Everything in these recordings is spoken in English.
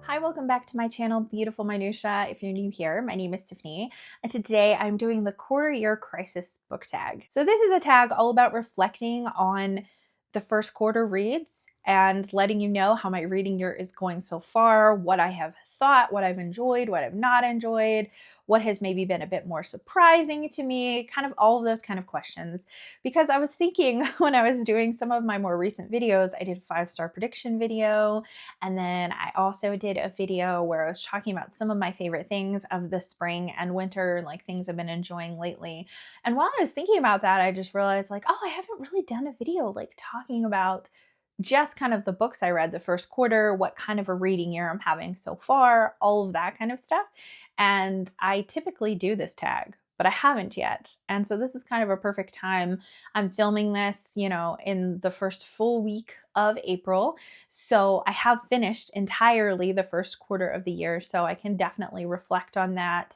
Hi, welcome back to my channel, Beautiful Minutia. If you're new here, my name is Tiffany, and today I'm doing the quarter year crisis book tag. So this is a tag all about reflecting on the first quarter reads and letting you know how my reading year is going so far, what I have thought, what I've enjoyed, what I've not enjoyed, what has maybe been a bit more surprising to me, kind of all of those kind of questions. Because I was thinking when I was doing some of my more recent videos, I did a 5-star prediction video, and then I also did a video where I was talking about some of my favorite things of the spring and winter, like things I've been enjoying lately. And while I was thinking about that, I just realized like, oh, I haven't really done a video like talking about just kind of the books I read the first quarter, what kind of a reading year I'm having so far, all of that kind of stuff. And I typically do this tag, but I haven't yet. And so this is kind of a perfect time. I'm filming this, in the first full week of April. So I have finished entirely the first quarter of the year. So I can definitely reflect on that.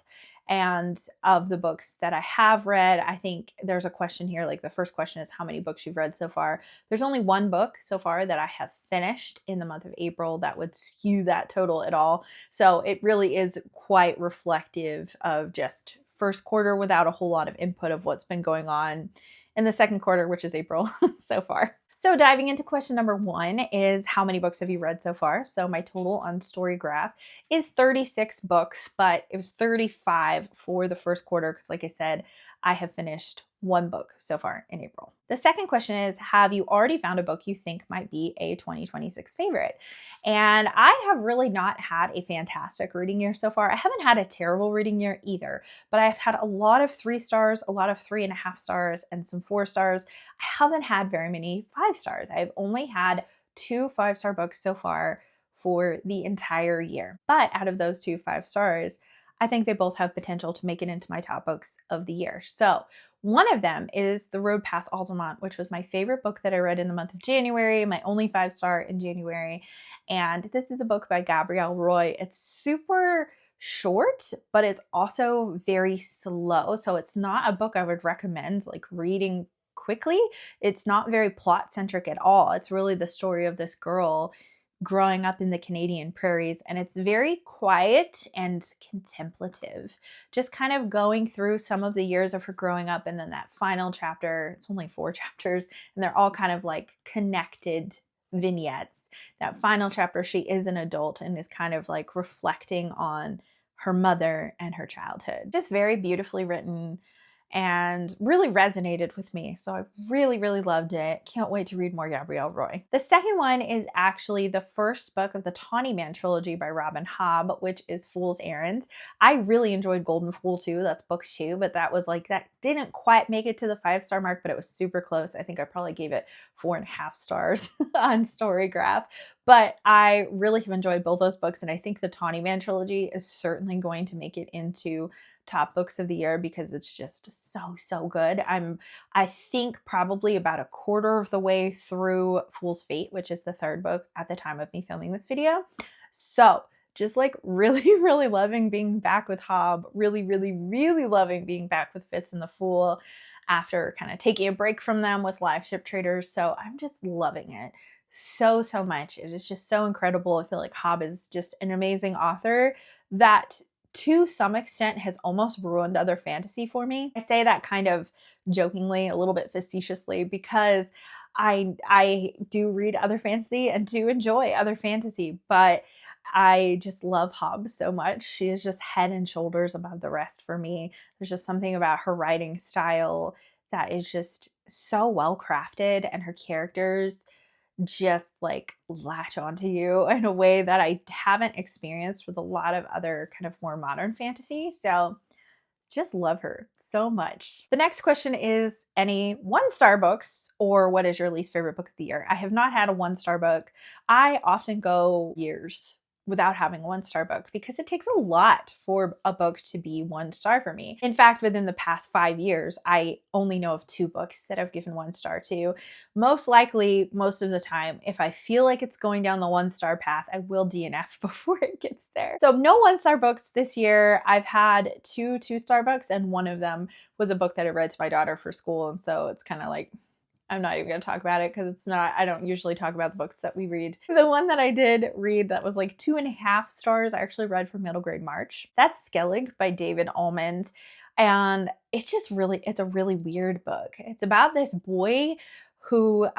And of the books that I have read, I think there's a question here. Like the first question is how many books you've read so far. There's only one book so far that I have finished in the month of April that would skew that total at all. So it really is quite reflective of just first quarter without a whole lot of input of what's been going on in the second quarter, which is April so far. So diving into question number 1 is how many books have you read so far? So my total on Storygraph is 36 books, but it was 35 for the first quarter because like I said, I have finished one book so far in April. The second question is, have you already found a book you think might be a 2026 favorite? And I have really not had a fantastic reading year so far. I haven't had a terrible reading year either, but I've had a lot of 3 stars, a lot of 3.5 stars, and some 4 stars. I haven't had very many 5 stars. I've only had 2 5-star books so far for the entire year. But out of those 2 5 stars, I think they both have potential to make it into my top books of the year. So one of them is The Road Past Altamont, which was my favorite book that I read in the month of January, my only 5-star in January. And this is a book by Gabrielle Roy. It's super short, but it's also very slow. So it's not a book I would recommend like reading quickly. It's not very plot centric at all. It's really the story of this girl growing up in the Canadian prairies, and it's very quiet and contemplative, just kind of going through some of the years of her growing up, and then that final chapter, it's only 4 chapters, and they're all kind of like connected vignettes. That final chapter, she is an adult and is kind of like reflecting on her mother and her childhood. Just very beautifully written and really resonated with me. So I really, really loved it. Can't wait to read more Gabrielle Roy. The second one is actually the first book of the Tawny Man trilogy by Robin Hobb, which is Fool's Errand. I really enjoyed Golden Fool too. That's book 2, but that didn't quite make it to the 5-star mark, but it was super close. I think I probably gave it 4.5 stars on Storygraph. But I really have enjoyed both those books, and I think the Tawny Man trilogy is certainly going to make it into top books of the year because it's just so good. I think probably about a quarter of the way through Fool's Fate, which is the 3rd book at the time of me filming this video. So just like really, really loving being back with Hobb, really, really, really loving being back with Fitz and the Fool after kind of taking a break from them with Live Ship Traders. So I'm just loving it so much. It is just so incredible. I feel like Hobb is just an amazing author that to some extent has almost ruined other fantasy for me. I say that kind of jokingly, a little bit facetiously, because I do read other fantasy and do enjoy other fantasy, but I just love Hobb so much. She is just head and shoulders above the rest for me. There's just something about her writing style that is just so well crafted, and her characters just like latch onto you in a way that I haven't experienced with a lot of other kind of more modern fantasy. So just love her so much. The next question is any 1-star books, or what is your least favorite book of the year? I have not had a 1-star book. I often go years without having a 1-star book because it takes a lot for a book to be 1 star for me. In fact, within the past 5 years, I only know of 2 books that I've given 1 star to. Most likely, most of the time, if I feel like it's going down the 1-star path, I will DNF before it gets there. So no 1-star books this year. I've had 2 2-star books, and one of them was a book that I read to my daughter for school. And so it's kind of like, I'm not even going to talk about it because I don't usually talk about the books that we read. The one that I did read that was like 2.5 stars, I actually read for middle grade March. That's Skellig by David Almond. And it's a really weird book. It's about this boy who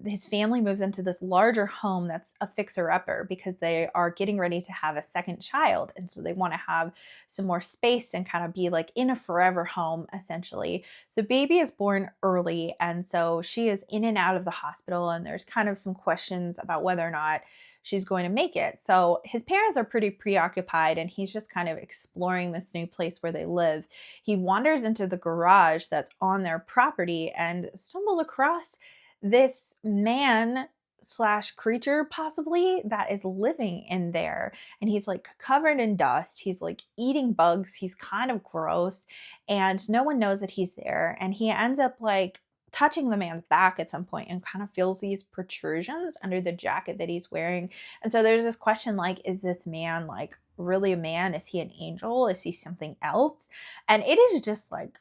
his family moves into this larger home that's a fixer-upper because they are getting ready to have a second child. And so they want to have some more space and kind of be like in a forever home, essentially. The baby is born early, and so she is in and out of the hospital, and there's kind of some questions about whether or not she's going to make it. So his parents are pretty preoccupied, and he's just kind of exploring this new place where they live. He wanders into the garage that's on their property and stumbles across this man slash creature possibly that is living in there, and he's like covered in dust. He's like eating bugs. He's kind of gross, and no one knows that he's there. And he ends up like touching the man's back at some point and kind of feels these protrusions under the jacket that he's wearing. And so there's this question like, is this man like really a man? Is he an angel? Is he something else? And it is just like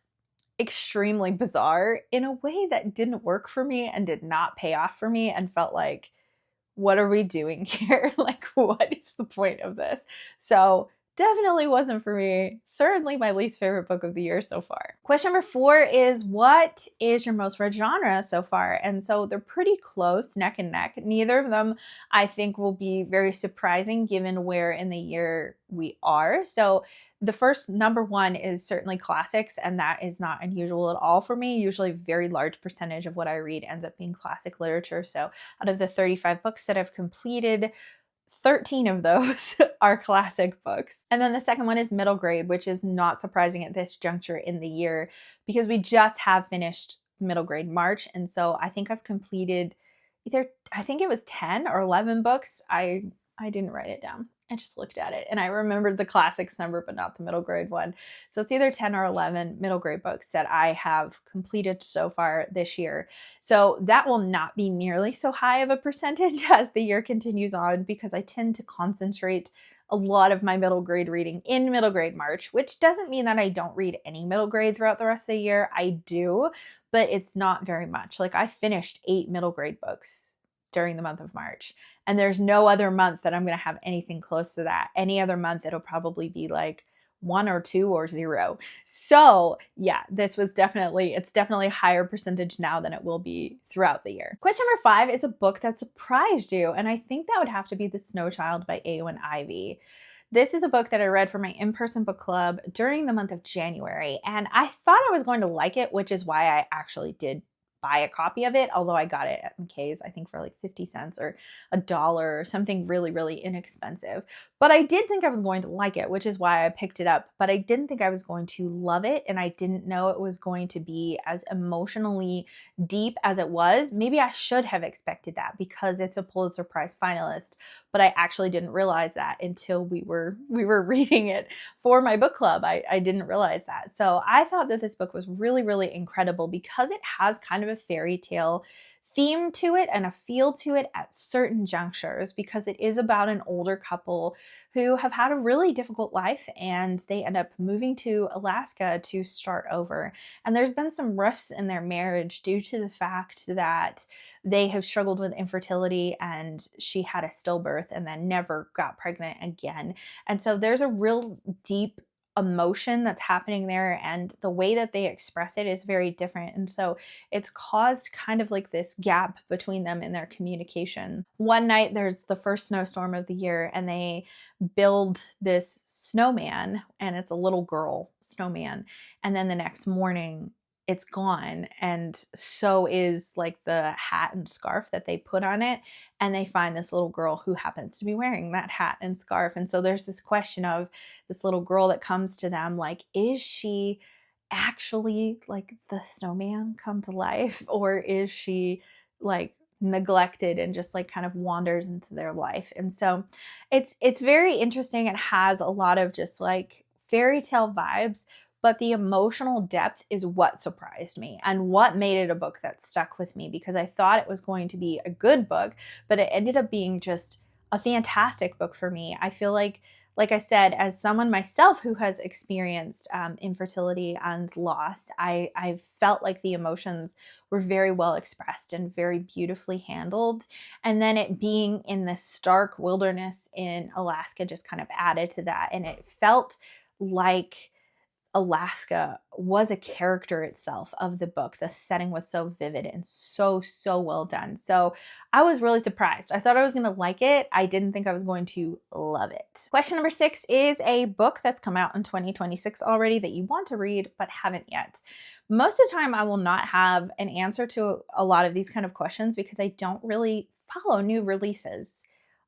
extremely bizarre in a way that didn't work for me and did not pay off for me and felt like, what are we doing here? Like, what is the point of this? So definitely wasn't for me. Certainly my least favorite book of the year so far. Question number 4 is, what is your most read genre so far? And so they're pretty close, neck and neck. Neither of them I think will be very surprising given where in the year we are. So the first number 1 is certainly classics, and that is not unusual at all for me. Usually a very large percentage of what I read ends up being classic literature. So out of the 35 books that I've completed, 13 of those are classic books. And then the second one is middle grade, which is not surprising at this juncture in the year because we just have finished middle grade March. And so I think I've completed I think it was 10 or 11 books. I didn't write it down. I just looked at it and I remembered the classics number, but not the middle grade one. So it's either 10 or 11 middle grade books that I have completed so far this year. So that will not be nearly so high of a percentage as the year continues on because I tend to concentrate a lot of my middle grade reading in middle grade March, which doesn't mean that I don't read any middle grade throughout the rest of the year. I do, but it's not very much. Like I finished 8 middle grade books during the month of March. And there's no other month that I'm going to have anything close to that. Any other month, it'll probably be like 1 or 2 or 0. So yeah, it's definitely a higher percentage now than it will be throughout the year. Question number 5 is a book that surprised you. And I think that would have to be The Snow Child by Eowyn Ivey. This is a book that I read for my in-person book club during the month of January. And I thought I was going to like it, which is why I actually did buy a copy of it, although I got it at McKay's, I think for like 50 cents or $1 or something really, really inexpensive. But I did think I was going to like it, which is why I picked it up. But I didn't think I was going to love it, and I didn't know it was going to be as emotionally deep as it was. Maybe I should have expected that because it's a Pulitzer Prize finalist, but I actually didn't realize that until we were reading it for my book club. I didn't realize that. So I thought that this book was really, really incredible because it has kind of a fairy tale theme to it and a feel to it at certain junctures, because it is about an older couple who have had a really difficult life and they end up moving to Alaska to start over. And there's been some rifts in their marriage due to the fact that they have struggled with infertility, and she had a stillbirth and then never got pregnant again. And so there's a real deep emotion that's happening there, and the way that they express it is very different. And so it's caused kind of like this gap between them in their communication. One night there's the first snowstorm of the year, and they build this snowman, and it's a little girl snowman. And then the next morning it's gone, and so is like the hat and scarf that they put on it, and they find this little girl who happens to be wearing that hat and scarf. And so there's this question of this little girl that comes to them, like, is she actually like the snowman come to life, or is she like neglected and just like kind of wanders into their life? And so it's very interesting. It has a lot of just like fairy tale vibes, but the emotional depth is what surprised me and what made it a book that stuck with me, because I thought it was going to be a good book, but it ended up being just a fantastic book for me. I feel like I said, as someone myself who has experienced infertility and loss, I felt like the emotions were very well expressed and very beautifully handled. And then it being in the stark wilderness in Alaska just kind of added to that. And it felt like Alaska was a character itself of the book. The setting was so vivid and so well done. So I was really surprised. I thought I was going to like it. I didn't think I was going to love it. Question number 6 is a book that's come out in 2026 already that you want to read but haven't yet. Most of the time, I will not have an answer to a lot of these kind of questions because I don't really follow new releases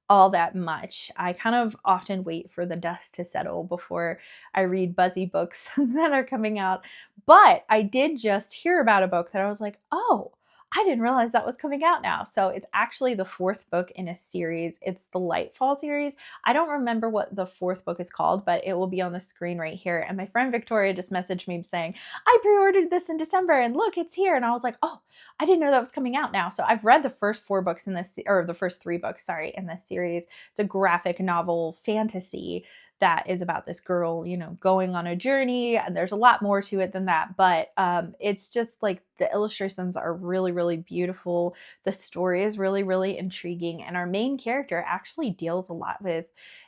all that much. I kind of often wait for the dust to settle before I read buzzy books that are coming out. But I did just hear about a book that I was like, oh, I didn't realize that was coming out now. So it's actually the 4th book in a series. It's the Lightfall series. I don't remember what the 4th book is called, but it will be on the screen right here. And my friend Victoria just messaged me saying, I pre-ordered this in December and look, it's here. And I was like, oh, I didn't know that was coming out now. So I've read the first 4 books in this, or the first 3 books, sorry, in this series. It's a graphic novel fantasy that is about this girl, you know, going on a journey. And there's a lot more to it than that. But it's just like the illustrations are really beautiful. The story is really intriguing. And our main character actually deals a lot with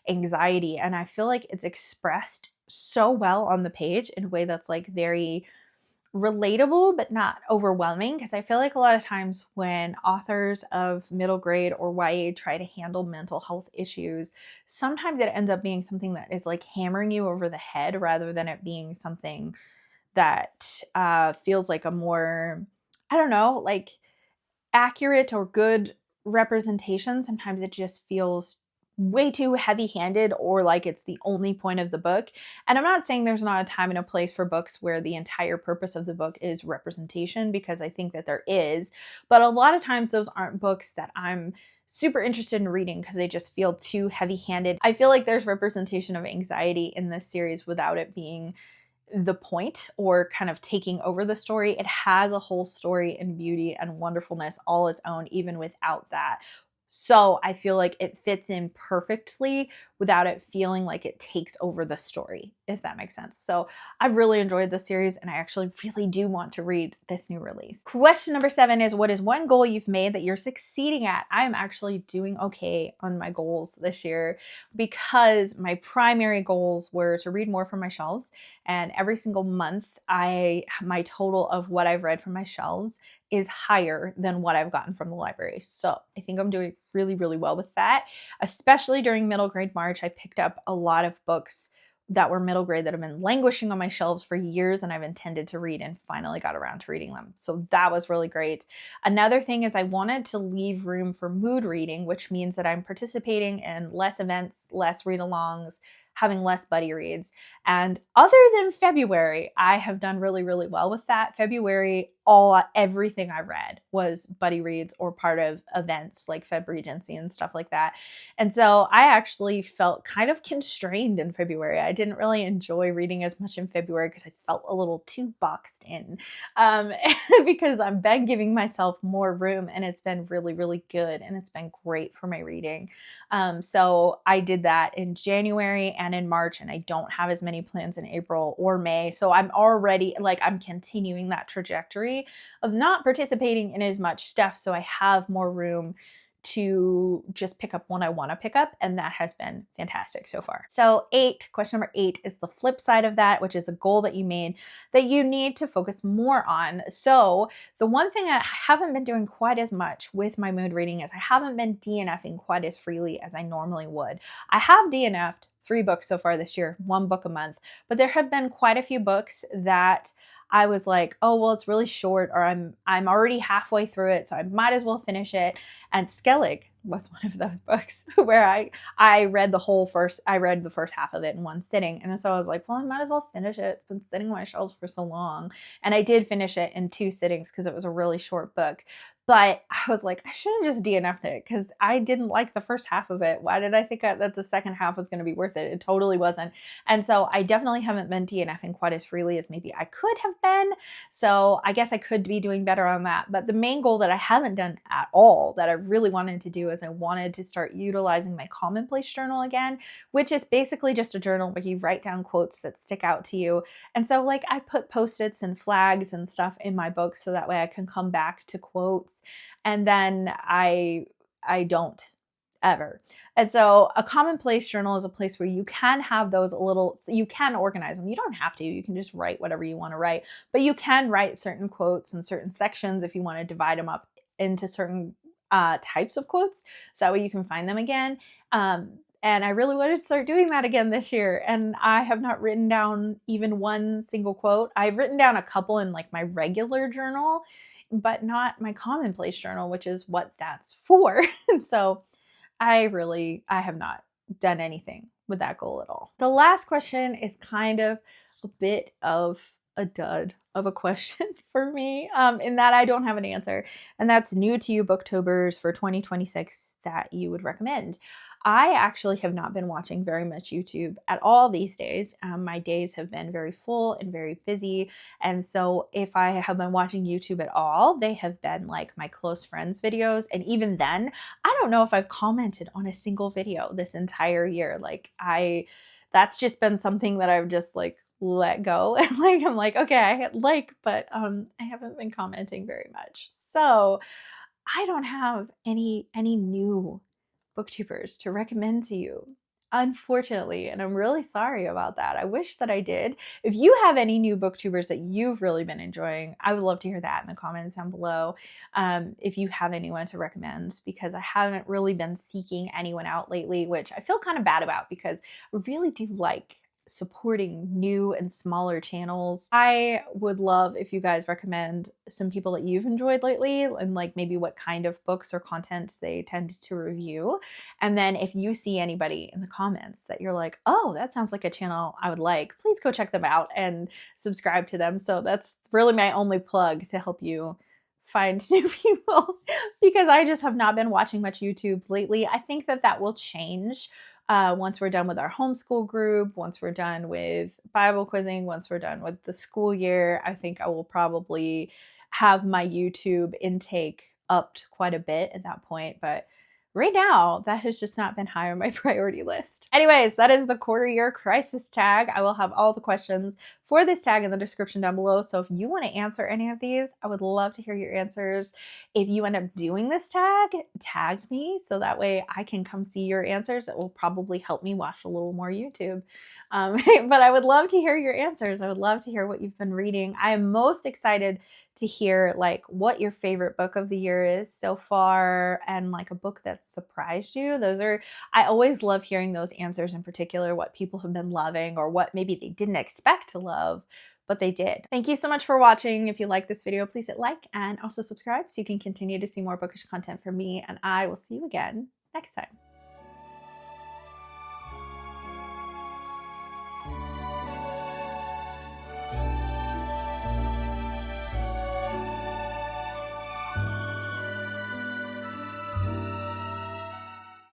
anxiety. And I feel like it's expressed so well on the page in a way that's like very relatable but not overwhelming, because I feel like a lot of times when authors of middle grade or YA try to handle mental health issues, sometimes it ends up being something that is like hammering you over the head rather than it being something that feels like a more, I don't know, like accurate or good representation. Sometimes it just feels way too heavy-handed or like it's the only point of the book. And I'm not saying there's not a time and a place for books where the entire purpose of the book is representation, because I think that there is. But a lot of times those aren't books that I'm super interested in reading because they just feel too heavy-handed. I feel like there's representation of anxiety in this series without it being the point or kind of taking over the story. It has a whole story and beauty and wonderfulness all its own, even without that. So I feel like it fits in perfectly without it feeling like it takes over the story, if that makes sense. So I've really enjoyed this series and I actually really do want to read this new release. Question number 7 is, what is one goal you've made that you're succeeding at? I'm actually doing okay on my goals this year because my primary goals were to read more from my shelves, and every single month my total of what I've read from my shelves is higher than what I've gotten from the library. So I think I'm doing really well with that. Especially during middle grade March, I picked up a lot of books that were middle grade that have been languishing on my shelves for years and I've intended to read, and finally got around to reading them. So that was really great. Another thing is I wanted to leave room for mood reading, which means that I'm participating in less events, less read-alongs, having less buddy reads. And other than February, I have done really well with that. February, everything I read was buddy reads or part of events like Feb Regency and stuff like that. And so I actually felt kind of constrained in February. I didn't really enjoy reading as much in February because I felt a little too boxed in, because I've been giving myself more room, and it's been really good, and it's been great for my reading. So I did that in January and in March, and I don't have as many plans in April or May. So I'm already I'm continuing that trajectory of not participating in as much stuff. So I have more room to just pick up when I want to pick up. And that has been fantastic so far. So question number 8 is the flip side of that, which is a goal that you made that you need to focus more on. So the one thing I haven't been doing quite as much with my mood reading is I haven't been DNFing quite as freely as I normally would. I have DNF'd 3 books so far this year, 1 book a month, but there have been quite a few books that I was like, oh, well, it's really short, or I'm already halfway through it, so I might as well finish it. And Skellig was one of those books where I read the first half of it in one sitting. And so I was like, well, I might as well finish it. It's been sitting on my shelves for so long. And I did finish it in 2 sittings because it was a really short book. But I was like, I should have just DNF'd it because I didn't like the first half of it. Why did I think that the second half was going to be worth it? It totally wasn't. And so I definitely haven't been DNFing quite as freely as maybe I could have been. So I guess I could be doing better on that. But the main goal that I haven't done at all that I really wanted to do is I wanted to start utilizing my commonplace journal again, which is basically just a journal where you write down quotes that stick out to you. And so like I put post-its and flags and stuff in my book so that way I can come back to quotes, and then I don't ever. And so a commonplace journal is a place where you can have those little, you can organize them. You don't have to, you can just write whatever you want to write, but you can write certain quotes in certain sections if you want to divide them up into certain types of quotes. So that way you can find them again. And I really wanted to start doing that again this year. And I have not written down even one single quote. I've written down a couple in like my regular journal, but not my commonplace journal, which is what that's for. And so I have not done anything with that goal at all. The last question is kind of a bit of a dud of a question for me, in that I don't have an answer. And that's new to you Booktubers for 2026 that you would recommend. I actually have not been watching very much YouTube at all these days. My days have been very full and very busy. And so if I have been watching YouTube at all, they have been like my close friends videos. And even then, I don't know if I've commented on a single video this entire year. That's just been something that I've just like let go. And like, I'm like, okay, I hit like, but I haven't been commenting very much. So I don't have any new booktubers to recommend to you, unfortunately, and I'm really sorry about that. I wish that I did. If you have any new booktubers that you've really been enjoying, I would love to hear that in the comments down below. If you have anyone to recommend, because I haven't really been seeking anyone out lately, which I feel kind of bad about because I really do like supporting new and smaller channels. I would love if you guys recommend some people that you've enjoyed lately and like maybe what kind of books or content they tend to review. And then if you see anybody in the comments that you're like, oh, that sounds like a channel I would like, please go check them out and subscribe to them. So that's really my only plug to help you find new people because I just have not been watching much YouTube lately. I think that will change once we're done with our homeschool group, once we're done with Bible quizzing, once we're done with the school year. I think I will probably have my YouTube intake upped quite a bit at that point. But right now, that has just not been high on my priority list. Anyways, that is the quarter year crisis tag. I will have all the questions for this tag in the description down below. So if you want to answer any of these, I would love to hear your answers. If you end up doing this tag me so that way I can come see your answers. It will probably help me watch a little more YouTube. But I would love to hear your answers. I would love to hear what you've been reading. I am most excited to hear like what your favorite book of the year is so far and like a book that surprised you. I always love hearing those answers, in particular what people have been loving or what maybe they didn't expect to love, but they did. Thank you so much for watching. If you like this video, please hit like and also subscribe so you can continue to see more bookish content from me, and I will see you again next time.